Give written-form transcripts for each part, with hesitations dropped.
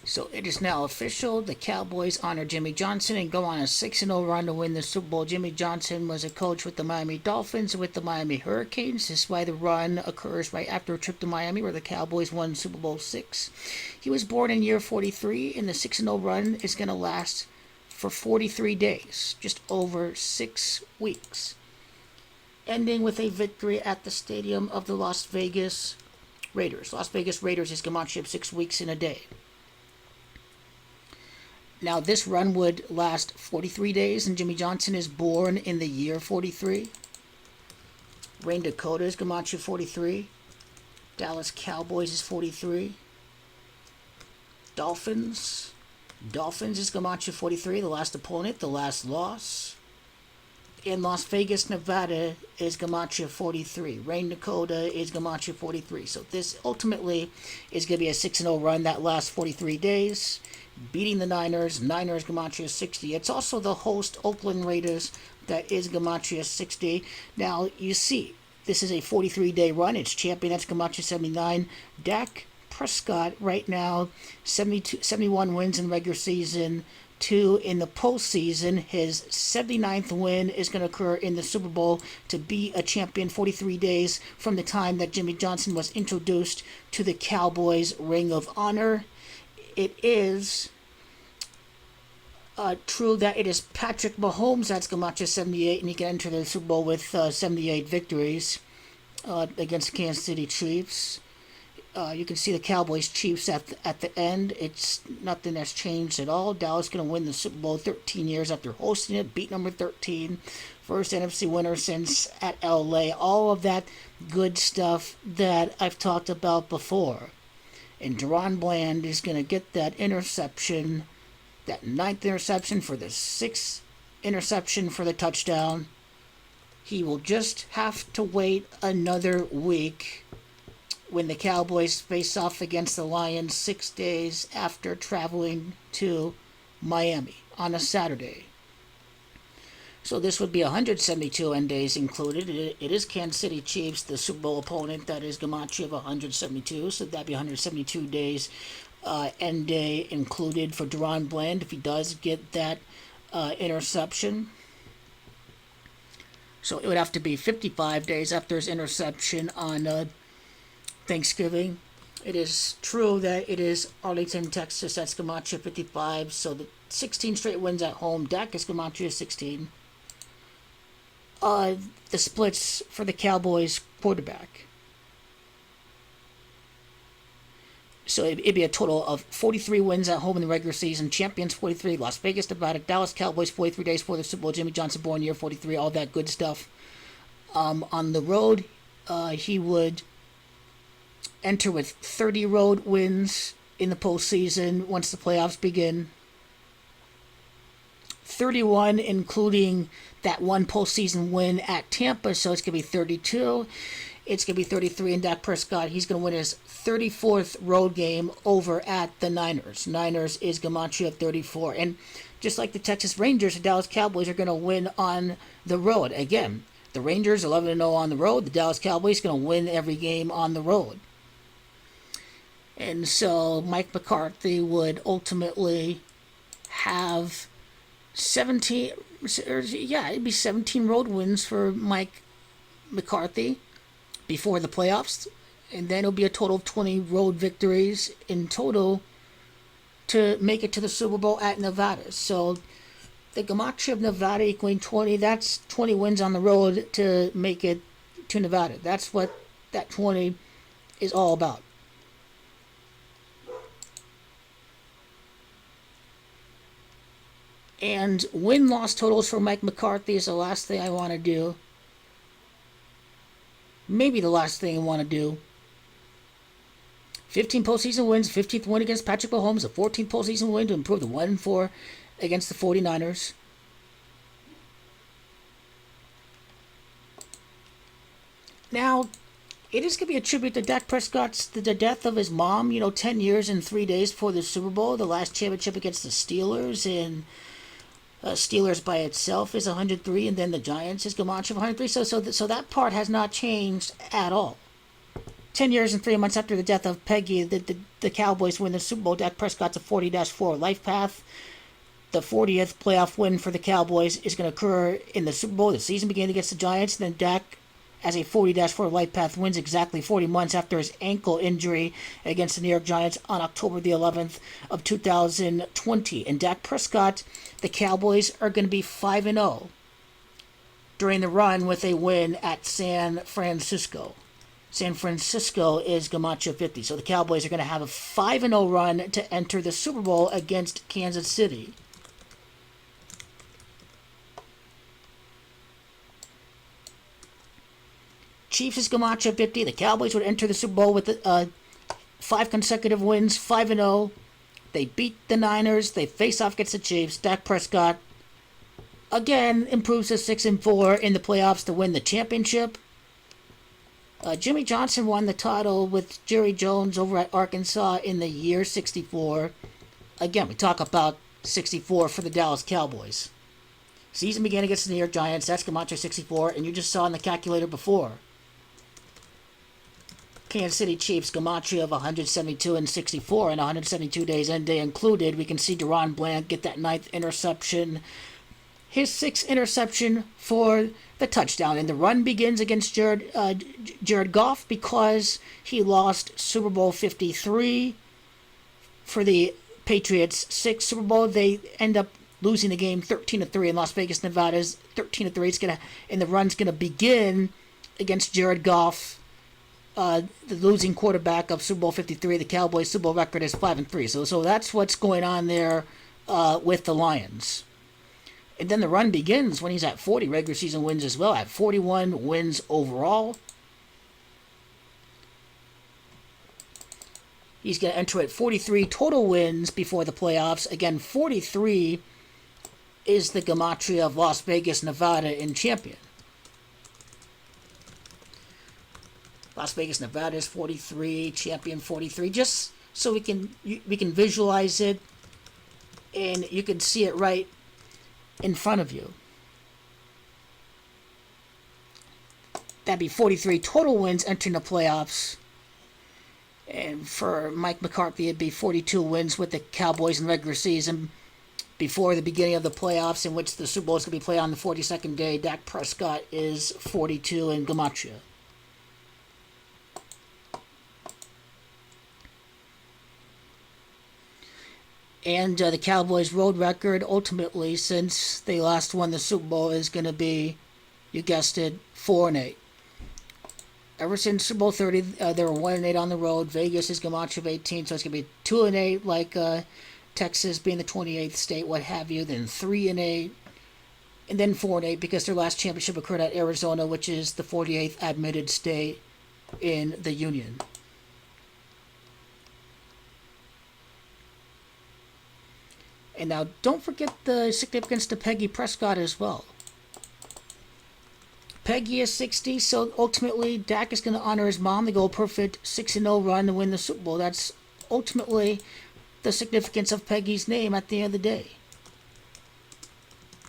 So it is now official. The Cowboys honor Jimmy Johnson and go on a 6-0 run to win the Super Bowl. Jimmy Johnson was a coach with the Miami Dolphins and with the Miami Hurricanes. This is why the run occurs right after a trip to Miami where the Cowboys won Super Bowl VI. He was born in year 43, and the 6-0 run is going to last for 43 days, just over 6 weeks, ending with a victory at the stadium of the Las Vegas Raiders. Las Vegas Raiders is Gamache of 6 weeks in a day. Now, this run would last 43 days, and Jimmy Johnson is born in the year 43. Rayne, Dakota is Gamache 43. Dallas Cowboys is 43. Dolphins is Gamache 43, the last opponent, the last loss. In Las Vegas, Nevada is Gamache 43. Rayne, Dakota is Gamache 43. So this ultimately is going to be a 6-0 run that lasts 43 days. Beating the Niners. Niners Gamache 60. It's also the host Oakland Raiders that is Gamache 60. Now, you see, this is a 43-day run. It's champion. That's Gamache 79. Dak Prescott right now, 71 wins in regular season, 2 in the postseason. His 79th win is going to occur in the Super Bowl to be a champion 43 days from the time that Jimmy Johnson was introduced to the Cowboys Ring of Honor. It is true that it is Patrick Mahomes that's Gamache 78, and he can enter the Super Bowl with 78 victories against the Kansas City Chiefs. You can see the Cowboys Chiefs at the end. It's nothing that's changed at all. Dallas going to win the Super Bowl 13 years after hosting it, beat number 13. First NFC winner since at LA. All of that good stuff that I've talked about before. And Deron Bland is going to get that interception, that 9th interception for the 6th interception for the touchdown. He will just have to wait another week when the Cowboys face off against the Lions 6 days after traveling to Miami on a Saturday. So this would be 172 end days included. It is Kansas City Chiefs, the Super Bowl opponent. That is Gamache of 172. So that'd be 172 days end day included for Deron Bland if he does get that interception. So it would have to be 55 days after his interception on Thanksgiving. It is true that it is Arlington, Texas. That's Gamache 55. So the 16 straight wins at home. Dak is Gamache 16. The splits for the Cowboys quarterback. So it'd be a total of 43 wins at home in the regular season. Champions 43, Las Vegas, Nevada, Dallas Cowboys 43 days for the Super Bowl. Jimmy Johnson born year 43, all that good stuff. On the road, he would enter with 30 road wins in the postseason once the playoffs begin. 31, including that one postseason win at Tampa, so it's going to be 32. It's going to be 33 in Dak Prescott. He's going to win his 34th road game over at the Niners. Niners is Gamache of 34. And just like the Texas Rangers, the Dallas Cowboys are going to win on the road. Again, the Rangers 11-0 on the road. The Dallas Cowboys going to win every game on the road. And so Mike McCarthy would ultimately have 17, it'd be 17 road wins for Mike McCarthy before the playoffs, and then it'll be a total of 20 road victories in total to make it to the Super Bowl at Nevada. So the Gamache of Nevada equaling 20, that's 20 wins on the road to make it to Nevada. That's what that 20 is all about. And win-loss totals for Mike McCarthy is the last thing I want to do. Maybe the last thing I want to do. 15 postseason wins, 15th win against Patrick Mahomes, a 14th postseason win to improve to 1-4 against the 49ers. Now, it is going to be a tribute to Dak Prescott's the death of his mom, 10 years and 3 days before the Super Bowl, the last championship against the Steelers, and Steelers by itself is 103, and then the Giants is Gamache of 103. So that part has not changed at all. 10 years and 3 months after the death of Peggy, the Cowboys win the Super Bowl. Dak Prescott's a 40-4 life path. The 40th playoff win for the Cowboys is going to occur in the Super Bowl. The season began against the Giants. Then Dak, as a 40-4 life path, wins exactly 40 months after his ankle injury against the New York Giants on October the 11th of 2020. And Dak Prescott, the Cowboys are going to be 5-0 during the run with a win at San Francisco. San Francisco is Gamacho 50. So the Cowboys are going to have a 5-0 run to enter the Super Bowl against Kansas City. Chiefs is Gamacho 50. The Cowboys would enter the Super Bowl with 5 consecutive wins, 5-0. They beat the Niners. They face off against the Chiefs. Dak Prescott again improves to 6-4 in the playoffs to win the championship. Jimmy Johnson won the title with Jerry Jones over at Arkansas in the year 64. Again, we talk about 64 for the Dallas Cowboys. Season began against the New York Giants. That's Gamacho 64, and you just saw in the calculator before. Kansas City Chiefs Gematria of 172 and 64 and 172 days end day included. We can see Deron Blanc get that 9th interception. His 6th interception for the touchdown. And the run begins against Jared Goff because he lost Super Bowl 53 for the Patriots. 6th Super Bowl, they end up losing the game 13-3 in Las Vegas, Nevada's 13-3. And the run's gonna begin against Jared Goff, the losing quarterback of Super Bowl 53. The Cowboys' Super Bowl record is 5-3. So that's what's going on there with the Lions. And then the run begins when he's at 40 regular season wins as well, at 41 wins overall. He's going to enter at 43 total wins before the playoffs. Again, 43 is the Gematria of Las Vegas, Nevada in champion. Las Vegas, Nevada is 43, champion 43, just so we can visualize it and you can see it right in front of you. That'd be 43 total wins entering the playoffs. And for Mike McCarthy, it'd be 42 wins with the Cowboys in regular season before the beginning of the playoffs, in which the Super Bowl is going to be played on the 42nd day. Dak Prescott is 42 in Gematria. And the Cowboys' road record, ultimately, since they last won the Super Bowl, is going to be, you guessed it, 4-8. Ever since Super Bowl 30, they were 1-8 on the road. Vegas is Gematria of 18, so it's going to be 2-8, like Texas being the 28th state, what have you. Then 3-8, and then 4-8, because their last championship occurred at Arizona, which is the 48th admitted state in the Union. And now, don't forget the significance to Peggy Prescott as well. Peggy is 60, so ultimately, Dak is going to honor his mom to go a perfect 6-0 run to win the Super Bowl. That's ultimately the significance of Peggy's name at the end of the day.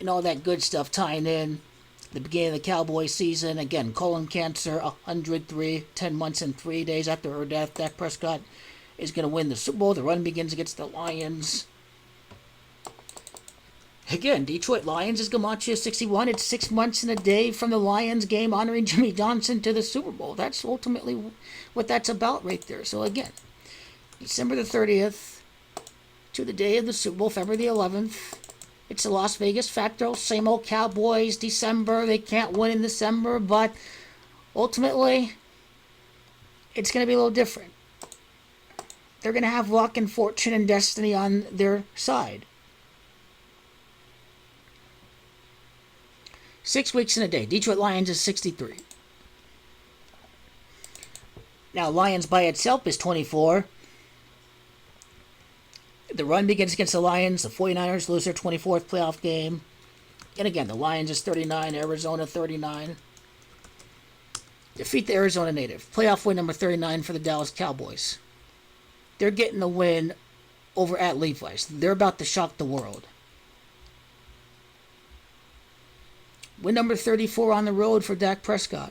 And all that good stuff tying in the beginning of the Cowboy season. Again, colon cancer, 103, 10 months and 3 days after her death. Dak Prescott is going to win the Super Bowl. The run begins against the Lions. Again, Detroit Lions is Gematria 61. It's 6 months and a day from the Lions game honoring Jimmy Johnson to the Super Bowl. That's ultimately what that's about right there. So again, December the 30th to the day of the Super Bowl, February the 11th. It's a Las Vegas facto. Same old Cowboys, December. They can't win in December, but ultimately, it's going to be a little different. They're going to have luck and fortune and destiny on their side. 6 weeks in a day. Detroit Lions is 63. Now, Lions by itself is 24. The run begins against the Lions. The 49ers lose their 24th playoff game. And again, the Lions is 39. Arizona 39. Defeat the Arizona native. Playoff win number 39 for the Dallas Cowboys. They're getting the win over at Levi's. They're about to shock the world. Win number 34 on the road for Dak Prescott.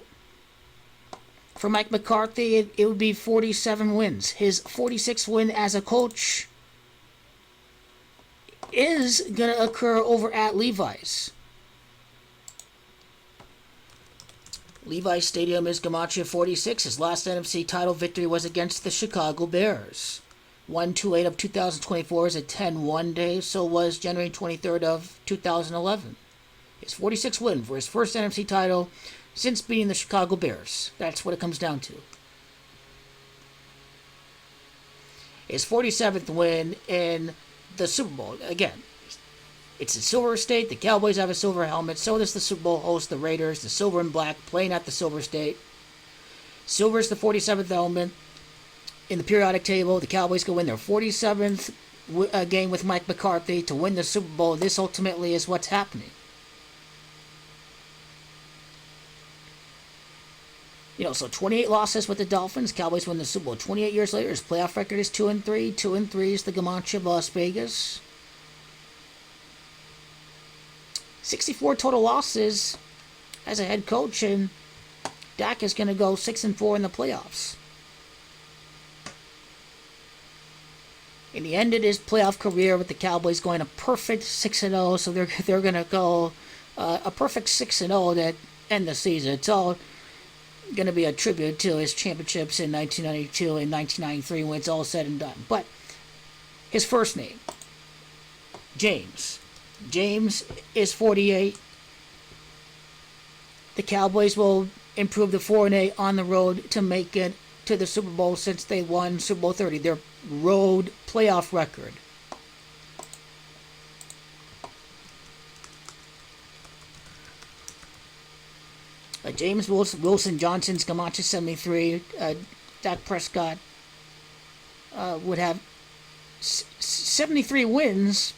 For Mike McCarthy, it would be 47 wins. His 46th win as a coach is going to occur over at Levi's. Levi Stadium is Gamache 46. His last NFC title victory was against the Chicago Bears. 1/28 of 2024 is a 10-1 day, so was January 23rd of 2011. His 46th win for his first NFC title since beating the Chicago Bears. That's what it comes down to. His 47th win in the Super Bowl. Again, it's a silver state. The Cowboys have a silver helmet. So does the Super Bowl host, the Raiders. The silver and black playing at the silver state. Silver is the 47th element. In the periodic table, the Cowboys go win their 47th game with Mike McCarthy to win the Super Bowl. This ultimately is what's happening. So 28 losses with the Dolphins. Cowboys win the Super Bowl 28 years later. His playoff record is 2-3. 2-3 is the Gamache of Las Vegas. 64 total losses as a head coach, and Dak is going to go 6-4 in the playoffs. And he ended his playoff career with the Cowboys going a perfect 6-0, so they're going to go a perfect 6-0 to end the season. It's all going to be a tribute to his championships in 1992 and 1993 when it's all said and done. But his first name, James. James is 48. The Cowboys will improve to 4-8 on the road to make it to the Super Bowl since they won Super Bowl 30, their road playoff record. James Wilson Johnson's Gamache 73. Dak Prescott would have 73 wins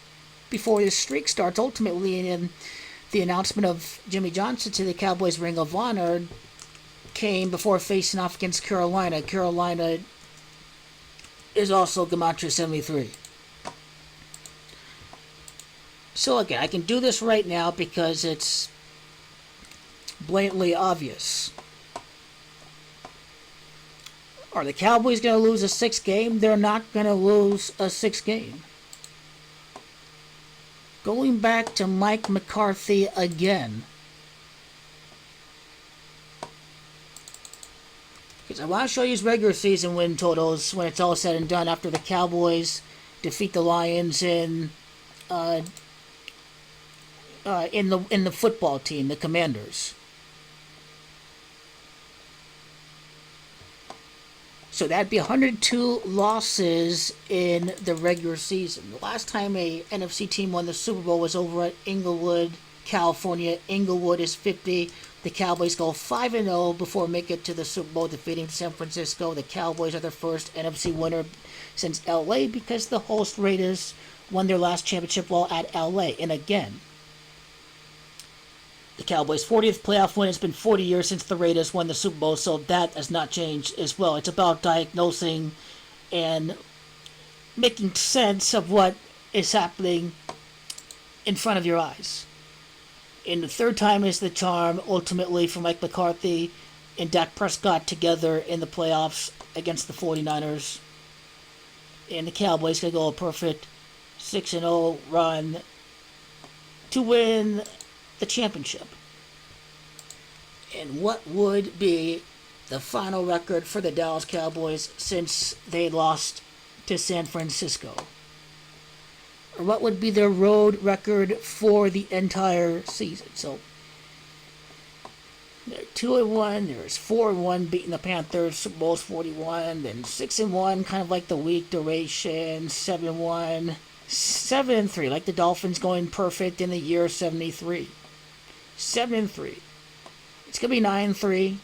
before his streak starts. Ultimately, in the announcement of Jimmy Johnson to the Cowboys Ring of Honor came before facing off against Carolina. Carolina is also Gamache 73. So again, I can do this right now because it's blatantly obvious. Are the Cowboys going to lose a 6th game? They're not going to lose a 6th game. Going back to Mike McCarthy again, because I want to show you his regular season win totals when it's all said and done after the Cowboys defeat the Lions in the football team, the Commanders. So that'd be 102 losses in the regular season. The last time a NFC team won the Super Bowl was over at Inglewood, California. Inglewood is 50. The Cowboys go 5-0 before making it to the Super Bowl, defeating San Francisco. The Cowboys are their first NFC winner since LA because the host Raiders won their last championship while at LA. And again, the Cowboys' 40th playoff win. Has been 40 years since the Raiders won the Super Bowl, so that has not changed as well. It's about diagnosing and making sense of what is happening in front of your eyes. And the third time is the charm, ultimately, for Mike McCarthy and Dak Prescott together in the playoffs against the 49ers. And the Cowboys can go a perfect 6-0 run to win the championship. And what would be the final record for the Dallas Cowboys since they lost to San Francisco? Or what would be their road record for the entire season? So they're 2-1, there's 4-1 beating the Panthers, Super Bowl's 41, then 6-1, kind of like the week duration, 7-1, 7-3, like the Dolphins going perfect in the year 73. 7-3. It's going to be 9-3.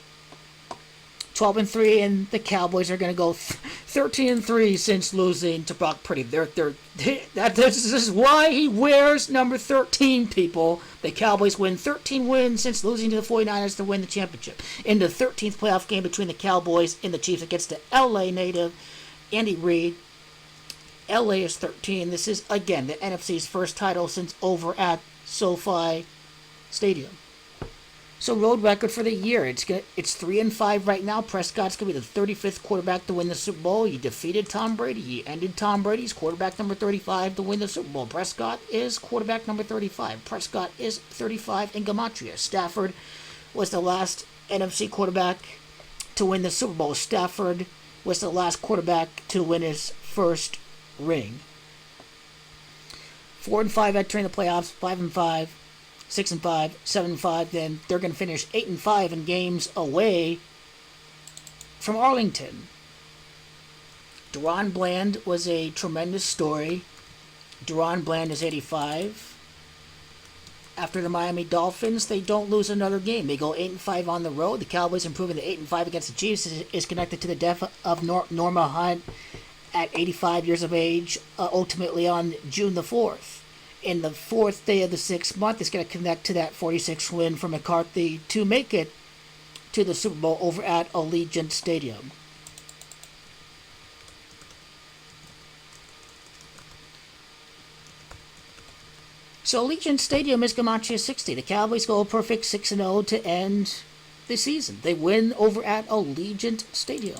12-3, and the Cowboys are going to go 13-3 since losing to Brock Purdy. This is why he wears number 13, people. The Cowboys win 13 wins since losing to the 49ers to win the championship. In the 13th playoff game between the Cowboys and the Chiefs against the LA native Andy Reid. LA is 13. This is, again, the NFC's first title since over at SoFi Stadium. So road record for the year. It's 3-5 right now. Prescott's gonna be the 35th quarterback to win the Super Bowl. He defeated Tom Brady. He ended Tom Brady's quarterback number 35 to win the Super Bowl. Prescott is quarterback number 35. Prescott is 35 in gematria. Stafford was the last NFC quarterback to win the Super Bowl. Stafford was the last quarterback to win his first ring. 4-5 entering the playoffs. 5-5. 6-5, 7-5, then they're going to finish 8-5 in games away from Arlington. Deron Bland was a tremendous story. Deron Bland is 85. After the Miami Dolphins, they don't lose another game. They go 8-5 on the road. The Cowboys improving to 8-5 against the Chiefs is connected to the death of Norma Hunt at 85 years of age, ultimately on June the 4th. In the 4th day of the 6th month, it's going to connect to that 46 win for McCarthy to make it to the Super Bowl over at Allegiant Stadium. So Allegiant Stadium is gematria 60. The Cowboys go a perfect 6-0 to end the season. They win over at Allegiant Stadium.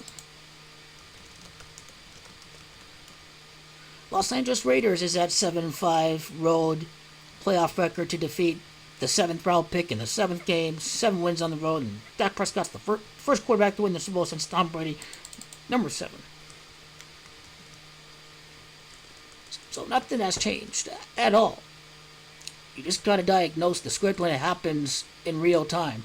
Los Angeles Raiders is at 7-5 road playoff record to defeat the 7th round pick in the 7th game. 7 wins on the road, and Dak Prescott's the first quarterback to win the Super Bowl since Tom Brady, number 7. So nothing has changed at all. You just got to diagnose the script when it happens in real time.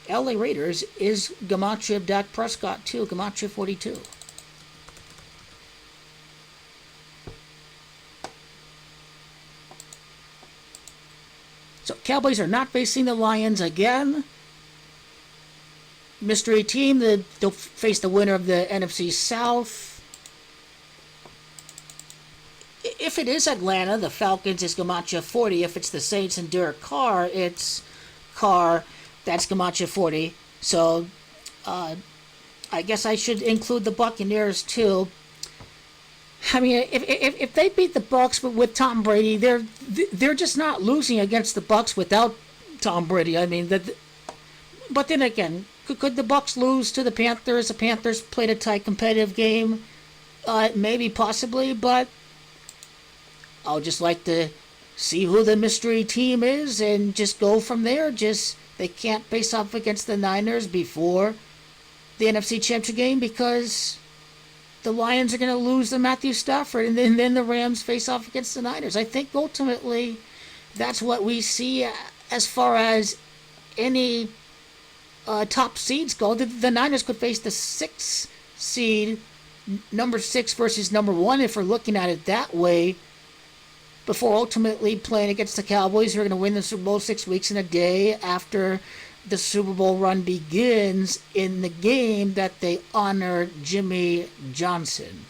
LA Raiders is gematria of Dak Prescott too, gematria 42. So Cowboys are not facing the Lions again. Mystery team, they'll face the winner of the NFC South. If it is Atlanta, the Falcons is gematria 40. If it's the Saints and Derek Carr, it's Carr. That's gematria 40. So I guess I should include the Buccaneers too. I mean, if they beat the Bucs with Tom Brady, they're just not losing against the Bucs without Tom Brady. I mean, but then again, could the Bucs lose to the Panthers? The Panthers played a tight, competitive game, maybe, possibly. But I'll just like to see who the mystery team is and just go from there. They can't face off against the Niners before the NFC Championship game because the Lions are going to lose to Matthew Stafford, and then the Rams face off against the Niners. I think ultimately that's what we see as far as any top seeds go. The Niners could face the 6th seed, number 6 versus number 1, if we're looking at it that way, before ultimately playing against the Cowboys, who are going to win the Super Bowl 6 weeks and a day after the Super Bowl run begins, in the game that they honor Jimmy Johnson.